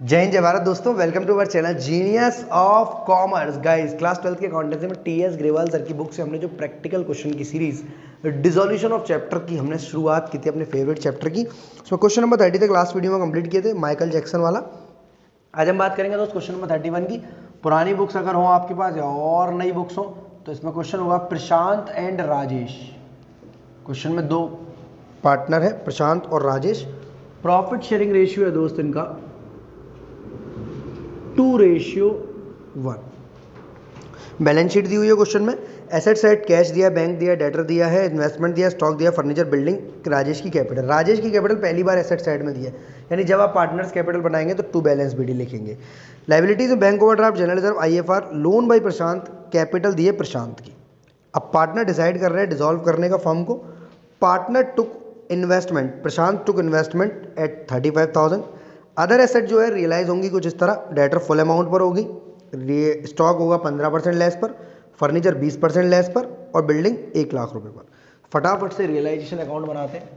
जय हिंद जय भारत दोस्तों, welcome to our channel genius of commerce. Guys class 12th के अकाउंटेंसी में टीएस ग्रेवाल सर की बुक से हमने जो प्रैक्टिकल क्वेश्चन की सीरीज डिसोल्यूशन ऑफ चैप्टर की हमने शुरुआत की थी अपने फेवरेट चैप्टर की। उसमें क्वेश्चन नंबर 30 तक लास्ट वीडियो में कंप्लीट किए थे, माइकल जैक्सन वाला। आज हम बात करेंगे दोस्त क्वेश्चन नंबर 31 की। पुरानी बुक्स अगर हो आपके पास या और नई बुक्स हो तो इसमें क्वेश्चन होगा प्रशांत एंड राजेश। क्वेश्चन में दो पार्टनर है, प्रशांत और राजेश। प्रॉफिट शेयरिंग रेशियो है दोस्त इनका 2:1। बैलेंस शीट दी हुई है क्वेश्चन में। एसेट साइड कैश दिया, बैंक दिया, डेटर दिया है, इन्वेस्टमेंट दिया, स्टॉक दिया, फर्नीचर, बिल्डिंग। राजेश की कैपिटल पहली बार एसेट साइड में दिया है, यानी जब आप पार्टनर्स कैपिटल बनाएंगे तो टू बैलेंस बीडी लिखेंगे। लाइबिलिटीज में bank overdraft, general reserve, IFR, loan by Prashant, capital दिए प्रशांत की। अब पार्टनर डिसाइड कर रहे हैं डिसॉल्व करने का फर्म को। Partner took investment, Prashant took investment at 35,000। Other asset जो है रियलाइज होंगी कुछ इस तरह। डेटर फुल अमाउंट पर होगी, स्टॉक होगा 15% लेस पर, फर्नीचर 20% लेस पर और बिल्डिंग 1,00,000 रुपए पर। फटाफट से रियलाइजेशन अकाउंट बनाते हैं।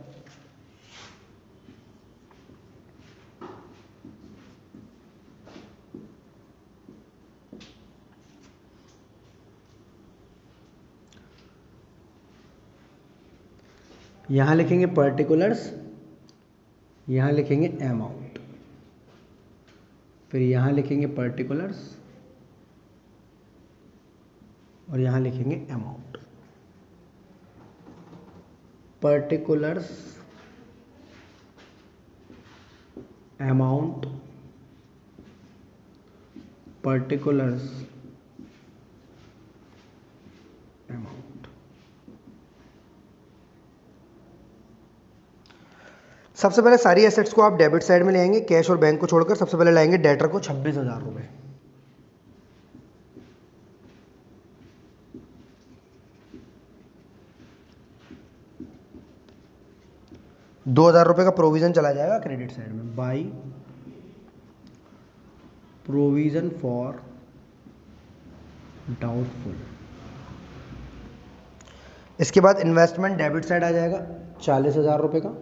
यहां लिखेंगे पर्टिकुलर्स, यहां लिखेंगे अमाउंट, फिर यहां लिखेंगे पर्टिकुलर्स और यहां लिखेंगे amount. Particulars, amount, particulars, amount. सबसे पहले सारी एसेट्स को आप डेबिट साइड में ले आएंगे, कैश और बैंक को छोड़कर। सबसे पहले लाएंगे डेटर को 26,000 रुपए। ₹2,000 का प्रोविजन चला जाएगा क्रेडिट साइड में, बाई प्रोविजन फॉर डाउटफुल। इसके बाद इन्वेस्टमेंट डेबिट साइड आ जाएगा 40,000 रुपए का।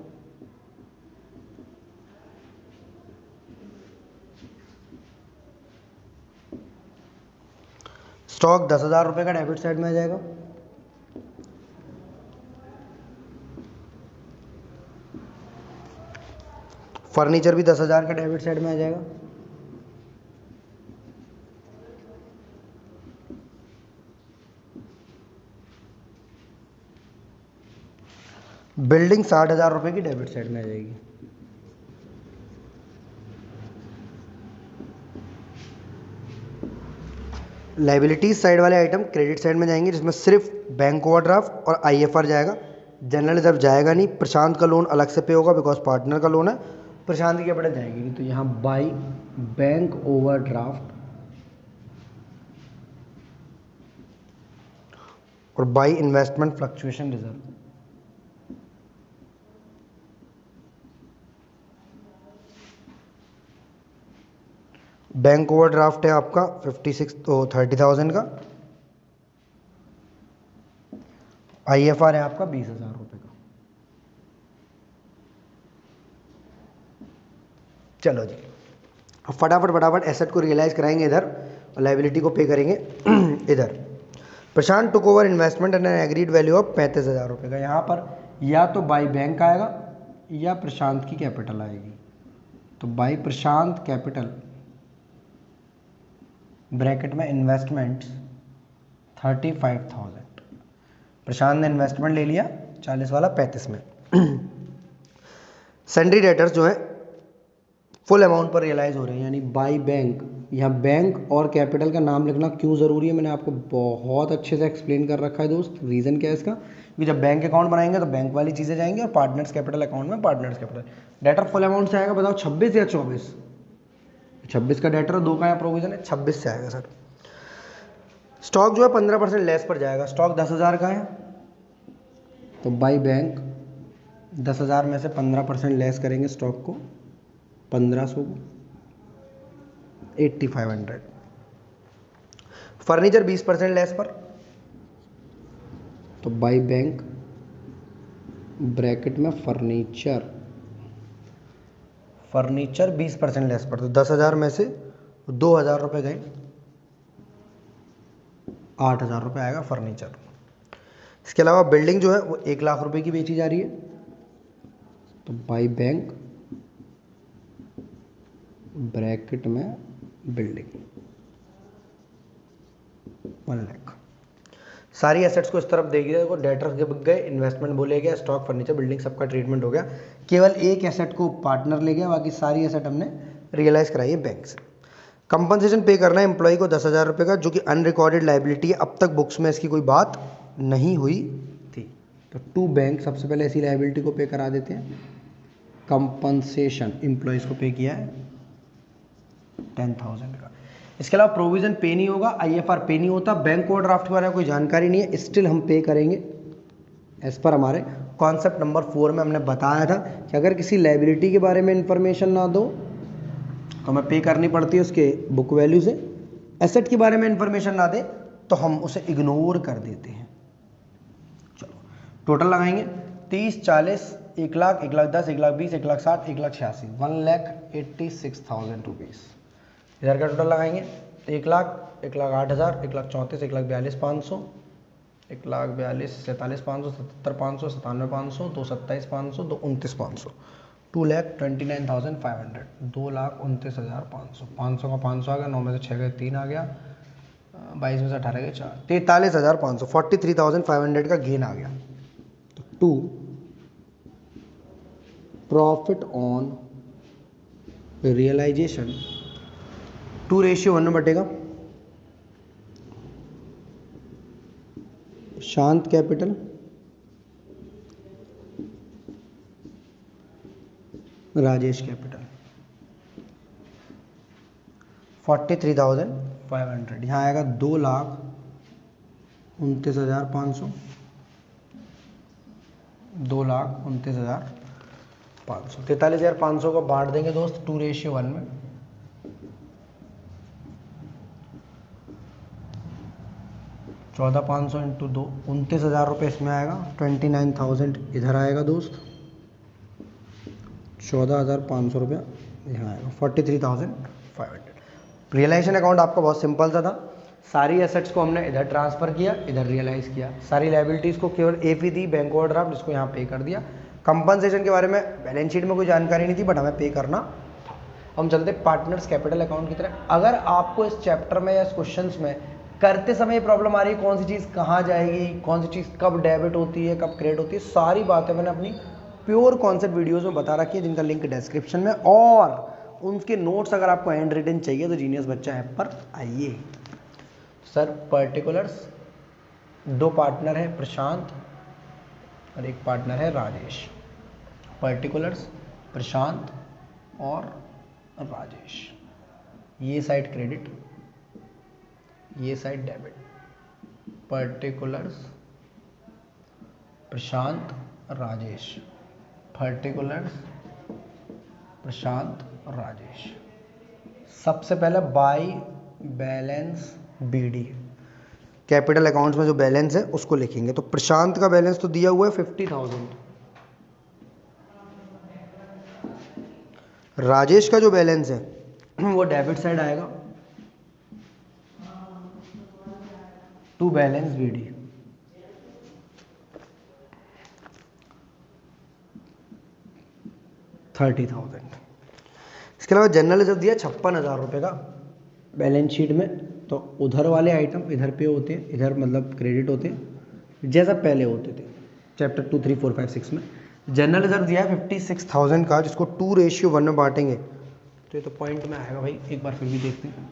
स्टॉक 10,000 रुपए का डेबिट साइड में आ जाएगा। फर्नीचर भी 10,000 का डेबिट साइड में आ जाएगा। बिल्डिंग 60,000 रुपए की डेबिट साइड में आ जाएगी। लाइबिलिटीज साइड वाले आइटम क्रेडिट साइड में जाएंगे, जिसमें सिर्फ बैंक ओवरड्राफ्ट और आईएफआर जाएगा। जनरल रिजर्व जाएगा नहीं, प्रशांत का लोन अलग से पे होगा बिकॉज पार्टनर का लोन है। प्रशांत की कैपिटल जाएगी नहीं, तो यहाँ बाई बैंक ओवरड्राफ्ट और by investment fluctuation reserve. Bank overdraft है आपका 30,000 का। आईएफआर है आपका 20,000 रुपए का। चलो जी, अब फटाफट एसेट को रियलाइज कराएंगे इधर और लाइबिलिटी को पे करेंगे इधर। Prashant took over investment and agreed value of 35,000 रुपए का। यहाँ पर या तो बाई बैंक आएगा या प्रशांत की कैपिटल आएगी, तो बाई प्रशांत कैपिटल ब्रैकेट में इन्वेस्टमेंट 35,000। प्रशांत ने इन्वेस्टमेंट ले लिया 40 वाला 35 में। सन्ड्री डेटर्स जो है फुल अमाउंट पर रियलाइज हो रहे हैं, यानी बाई बैंक। यहाँ बैंक और कैपिटल का नाम लिखना क्यों ज़रूरी है, मैंने आपको बहुत अच्छे से एक्सप्लेन कर रखा है दोस्त। रीज़न क्या है इसका, कि जब बैंक अकाउंट बनाएंगे तो बैंक वाली चीज़ें जाएंगी और पार्टनर्स कैपिटल अकाउंट में partners capital. Debtor full amount से आएगा, बताओ 26 या 24? 26 का डेटर, 2 का यहाँ प्रोविजन है, 26 से आएगा सर। स्टॉक जो है 15% लेस पर जाएगा। स्टॉक 10,000 का है, तो बाई बैंक 10,000 में से 15% लेस करेंगे स्टॉक को, 1500 को, 8500। फर्नीचर 20% लेस पर, तो बाई बैंक ब्रैकेट में फर्नीचर फर्नीचर 20% लेस पर, तो 10,000 में से 2,000 रुपये गए, 8,000 रुपये आएगा फर्नीचर। इसके अलावा बिल्डिंग जो है वो 1 लाख रुपए की बेची जा रही है, तो बाई बैंक ब्रैकेट में बिल्डिंग 1 लाख। सारी एसेट्स को इस तरफ देखिए, देखो डेटर्स के बिक गए, इन्वेस्टमेंट बोले गया, स्टॉक फर्नीचर बिल्डिंग सबका ट्रीटमेंट हो गया। केवल एक एसेट को पार्टनर ले गया, बाकी सारी एसेट हमने रियलाइज कराई है बैंक से। कंपनसेशन पे करना है एम्प्लॉय को 10,000 रुपये का, जो कि अनरिकॉर्डेड लाइबिलिटी है, अब तक बुक्स में इसकी कोई बात नहीं हुई थी। तो टू बैंक सबसे पहले ऐसी लाइबिलिटी को पे करा देते हैं। कंपनसेशन एम्प्लॉयज़ को पे किया है 10,000 का। इसके अलावा प्रोविजन पे नहीं होगा, IFR पे नहीं होता, बैंक ओवरड्राफ्ट के बारे में कोई जानकारी नहीं है, स्टिल हम पे करेंगे एज पर हमारे कॉन्सेप्ट नंबर 4 में हमने बताया था कि अगर किसी लाइबिलिटी के बारे में इंफॉर्मेशन ना दो तो हमें पे करनी पड़ती है उसके बुक वैल्यू से, एसेट के बारे में इंफॉर्मेशन ना दे तो हम उसे इग्नोर कर देते हैं। चलो टोटल लगाएंगे 30, 40, 1 लाख, 1 लाख 10, 1 लाख 20, 1 लाख 60, 1 लाख 86, 1,86,000 रुपीज़। इधर का टोटल लगाएंगे 1 लाख, 1 लाख 8,000, 1 लाख 34, 1 लाख 42,500, 1 लाख 42, 47,500, 77,500, 97,500, 227,500, 229,500, 2,29,500, 2,29,500, 500 का 500 आ गया, 9 में से 6 गए 3 आ गया, 22 में से 18 गए 4, 43,500, 43,500 का गेन आ गया। तो टू प्रॉफिट ऑन रियलाइजेशन 2:1 में बटेगा शांत कैपिटल राजेश कैपिटल 43,500, यहाँ आएगा 2,29,500, 2,29,500, 43,500 को बांट देंगे दोस्त 2:1 में। 14,500 इंटू 2, 29,000 रुपये इसमें आएगा, 29,000 इधर आएगा दोस्त, 14,500 रुपया यहाँ आएगा, 43,500। रियलाइजेशन अकाउंट आपका बहुत सिंपल सा था, सारी एसेट्स को हमने इधर ट्रांसफ़र किया, इधर रियलाइज़ किया, सारी लाइबिलिटीज़ को केवल ए फी दी बैंक ओवरड्राफ्ट, जिसको यहाँ पे कर दिया। कंपनसेशन के बारे में बैलेंस शीट में कोई जानकारी नहीं थी, बट हमें पे करना था। हम चलते पार्टनर्स कैपिटल अकाउंट की तरफ। अगर आपको इस चैप्टर में या इस क्वेश्चन में करते समय प्रॉब्लम आ रही है, कौन सी चीज़ कहाँ जाएगी, कौन सी चीज़ कब डेबिट होती है, कब क्रेडिट होती है, सारी बातें मैंने अपनी प्योर कॉन्सेप्ट वीडियोस में बता रखी है, जिनका लिंक डिस्क्रिप्शन में, और उनके नोट्स अगर आपको हैंड रिटन चाहिए तो जीनियस बच्चा ऐप पर आइए। सर पर्टिकुलर्स 2 पार्टनर है प्रशांत और 1 पार्टनर है राजेश। पर्टिकुलर्स प्रशांत और राजेश, ये साइड क्रेडिट, ये साइड डेबिट। पर्टिकुलर्स प्रशांत राजेश, पर्टिकुलर्स प्रशांत राजेश। सबसे पहले by balance BD, capital accounts में जो बैलेंस है उसको लिखेंगे। तो प्रशांत का बैलेंस तो दिया हुआ है 50,000, राजेश का जो बैलेंस है वो डेबिट साइड आएगा टू बैलेंस BD। $30,000। इसके अलावा जनरल रिजर्व दिया 56,000 रुपये का बैलेंस शीट में, तो उधर वाले आइटम इधर पे होते हैं, इधर मतलब क्रेडिट होते हैं जैसा पहले होते थे चैप्टर 2, 3, 4, 5, 6 में। जनरल रिजर्व दिया है 56,000 का, जिसको 2:1 में बांटेंगे तो ये तो पॉइंट में आएगा भाई, एक बार फिर भी देखते हैं।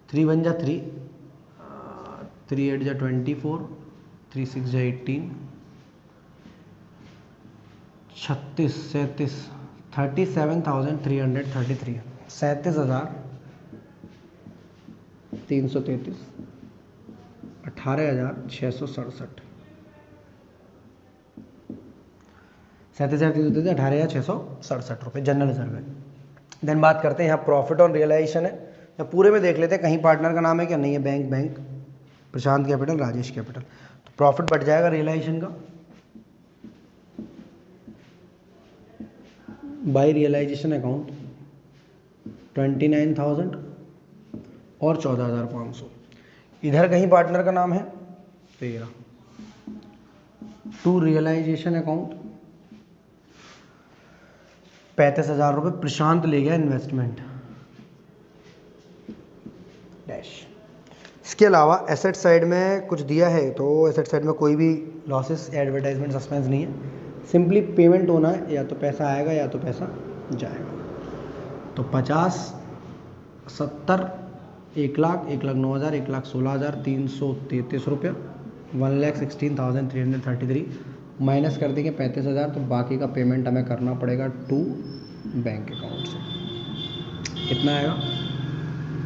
3 1 जा 3, 3 8 जा 24, 3 6 जा 18, 36, 37, 37,333, 37,333, 18,667, 37,333, 18,667 रुपये जनरल रिजर्व है। देन बात करते हैं यहाँ प्रॉफिट ऑन रियलाइजेशन है, या पूरे में देख लेते हैं कहीं पार्टनर का नाम है क्या, नहीं है, बैंक प्रशांत कैपिटल राजेश कैपिटल। तो प्रॉफिट बढ़ जाएगा रियलाइजेशन का, बाई रियलाइजेशन अकाउंट 29,000 और 14,500। इधर कहीं पार्टनर का नाम है 13। टू रियलाइजेशन अकाउंट 35,000 रुपये प्रशांत ले गया इन्वेस्टमेंट डैश। इसके अलावा एसेट साइड में कुछ दिया है, तो एसेट साइड में कोई भी लॉसेस एडवर्टाइजमेंट सस्पेंस नहीं है, सिंपली पेमेंट होना है, या तो पैसा आएगा या तो पैसा जाएगा। तो 50, 70, 1,00,000, 1,09,000, 1,16,333 रुपया, 1,16,333 माइनस कर देंगे 35,000, तो बाकी का पेमेंट हमें करना पड़ेगा टू बैंक अकाउंट से। कितना आएगा?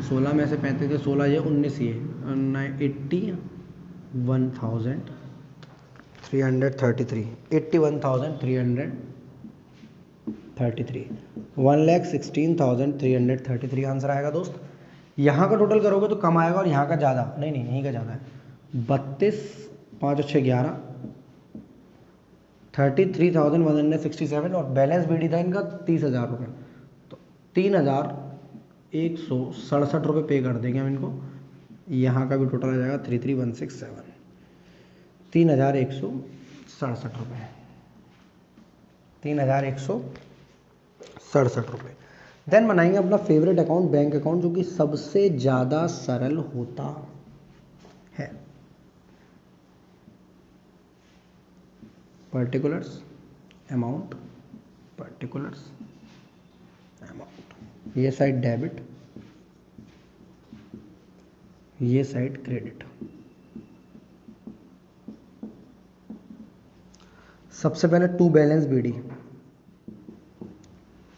16 में से 35 है, 16 ये 19 ये 81,333 1,16,333 आंसर आएगा दोस्त। यहाँ का टोटल करोगे तो कम आएगा और यहाँ का ज़्यादा, नहीं यहीं का ज़्यादा है। 32, 5 और 6 11, 33,167 और बैलेंस बीडी था इनका 30,000 रुपये, तो 3,167 रुपये पे कर देंगे हम इनको। यहाँ का भी टोटल आ जाएगा 33,167, 3,167 रुपये, 3,167 रुपये। देन बनाएंगे अपना फेवरेट अकाउंट बैंक अकाउंट, जो कि सबसे ज़्यादा सरल होता है। पर्टिकुलर्स अमाउंट, पर्टिकुलर्स अमाउंट, ये साइड डेबिट, ये साइड क्रेडिट। सबसे पहले to balance BD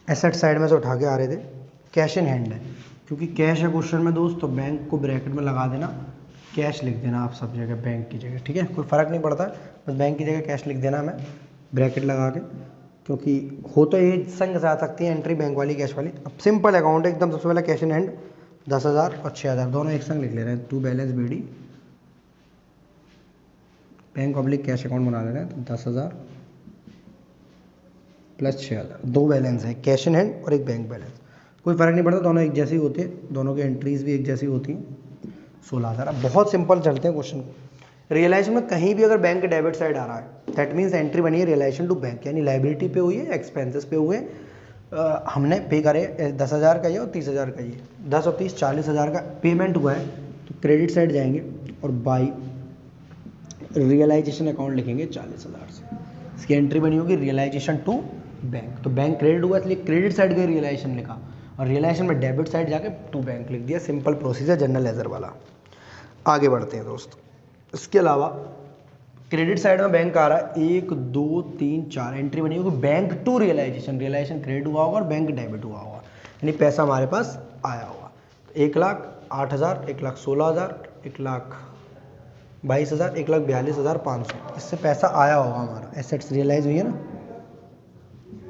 asset side में से उठा के आ रहे थे, कैश इन हैंड है, क्योंकि कैश है क्वेश्चन में दोस्त, तो बैंक को ब्रैकेट में लगा देना, कैश लिख देना आप सब जगह बैंक की जगह, ठीक है, कोई फ़र्क नहीं पड़ता, बस बैंक की जगह कैश लिख देना हमें ब्रैकेट लगा के, क्योंकि हो तो ये संग से आ सकती है एंट्री बैंक वाली कैश वाली। अब सिंपल अकाउंट है एकदम। सबसे पहले कैश इन हैंड 10,000 और 6,000 दोनों एक संग लिख ले रहे हैं, to balance BD bank public cash account बना ले रहे हैं, तो 10,000 प्लस 6,000, दो बैलेंस है, कैश इन हैंड और एक बैंक बैलेंस, कोई फ़र्क नहीं पड़ता, दोनों एक जैसी होते हैं, दोनों की एंट्रीज भी एक जैसी होती हैं। 16,000। अब बहुत सिंपल चलते हैं क्वेश्चन को। रियलाइजेशन में कहीं भी अगर बैंक डेबिट साइड आ रहा है, दैट मीन्स एंट्री बनी है रियलाइजेशन टू बैंक, यानी लाइबिलिटी पे हुई है, एक्सपेंसेस पे हुए, हमने पे करे 10,000 का ये और 30,000 का ये, 10 और 30 40,000 का पेमेंट हुआ है, तो क्रेडिट साइड जाएंगे और बाई रियलाइजेशन अकाउंट लिखेंगे 40,000 से, इसकी एंट्री बनी होगी रियलाइजेशन टू बैंक, तो बैंक क्रेडिट हुआ इसलिए क्रेडिट साइड का रियलाइजेशन लिखा, और रियलाइजेशन में डेबिट साइड जाके टू बैंक लिख दिया। सिंपल प्रोसीजर जनरल लेजर वाला। आगे बढ़ते हैं दोस्त। इसके अलावा क्रेडिट साइड में बैंक आ रहा है 1 2 3 4 एंट्री बनी होगी bank to realisation, realisation credit हुआ होगा और बैंक डेबिट हुआ होगा, यानी पैसा हमारे पास आया होगा। 1,08,000, 1,16,000, 1,22,000, 1,42,500, इससे पैसा आया होगा हमारा, एसेट्स रियलाइज हुई है ना,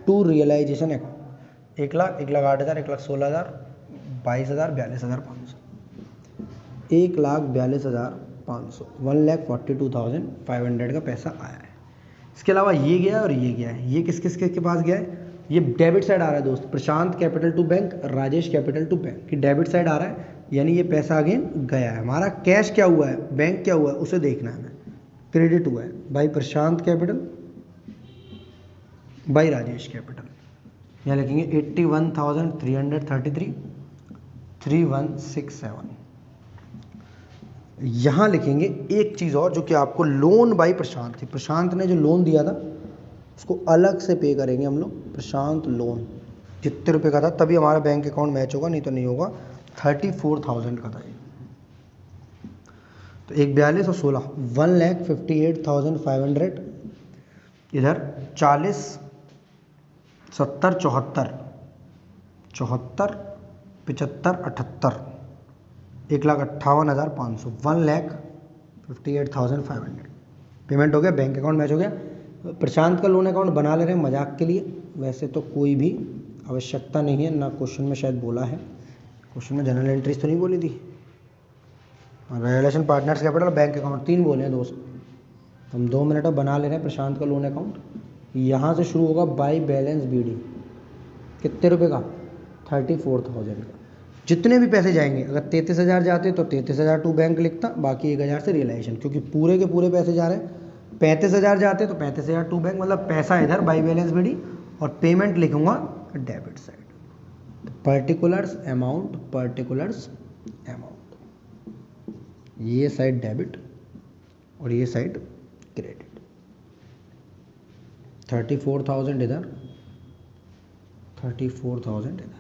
टू रियलाइजेशन अकाउंट 1,00,000, 1,08,000, 1,16,000, 22,000, 42,500, 1,42,500, 1,42,500 का पैसा आया है। इसके अलावा ये गया और ये गया है, ये किस किस के पास गया है, ये डेबिट साइड आ रहा है दोस्त, Prashant capital to bank, Rajesh capital to bank, कि डेबिट साइड आ रहा है, यानी ये पैसा अगेन गया है। हमारा कैश क्या हुआ है, बैंक क्या हुआ है, उसे देखना है हमें, क्रेडिट हुआ है भाई प्रशांत कैपिटल बाई राजेश कैपिटल, यहाँ लिखेंगे 81,333 3,167। यहाँ लिखेंगे एक चीज़ और, जो कि आपको लोन बाई प्रशांत थी, प्रशांत ने जो लोन दिया था उसको अलग से पे करेंगे हम लोग, प्रशांत लोन जितने रुपए का था, तभी हमारा बैंक अकाउंट मैच होगा, नहीं तो नहीं होगा। 34,000 का था ये, तो 1,42 और 16 1,58,500, इधर 40 70 74 74 75 78, 1,58,500, 1,58,500 पेमेंट हो गया, बैंक अकाउंट मैच हो गया। प्रशांत का लोन अकाउंट बना ले रहे हैं मजाक के लिए, वैसे तो कोई भी आवश्यकता नहीं है, ना क्वेश्चन में शायद बोला है, क्वेश्चन में जनरल एंट्रीज तो नहीं बोली थी, relation partners capital bank account 3 बोले हैं दोस्त। हम 2 मिनट में बना ले रहे हैं प्रशांत का लोन अकाउंट। यहाँ से शुरू होगा बाई बैलेंस बीडी, कितने रुपए का? 34,000 का। जितने भी पैसे जाएंगे, अगर 33,000 जाते तो 33,000 टू बैंक लिखता, बाकी 1,000 से रियलाइजेशन, क्योंकि पूरे के पूरे पैसे जा रहे हैं। 35,000 जाते तो 35,000 टू बैंक, मतलब पैसा इधर बाई बैलेंस बीडी, और पेमेंट लिखूंगा डेबिट साइड। पर्टिकुलर्स अमाउंट, ये साइड डेबिट और ये साइड क्रेडिट। 34,000 इधर, 34,000 इधर।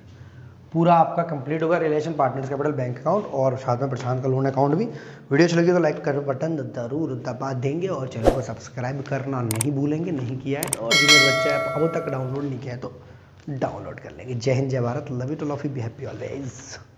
पूरा आपका कंप्लीट होगा relation partners capital bank account, और साथ में प्रशांत का लोन अकाउंट भी। वीडियो अच्छी लगी तो लाइक कर बटन जरूर दबा देंगे, और चैनल को सब्सक्राइब करना नहीं भूलेंगे, नहीं किया है तो, और जिन्हें बच्चा ऐप अब तक डाउनलोड नहीं किया है तो डाउनलोड कर लेंगे। जय हिंद, जय Bharat, love you too, love you, be happy always.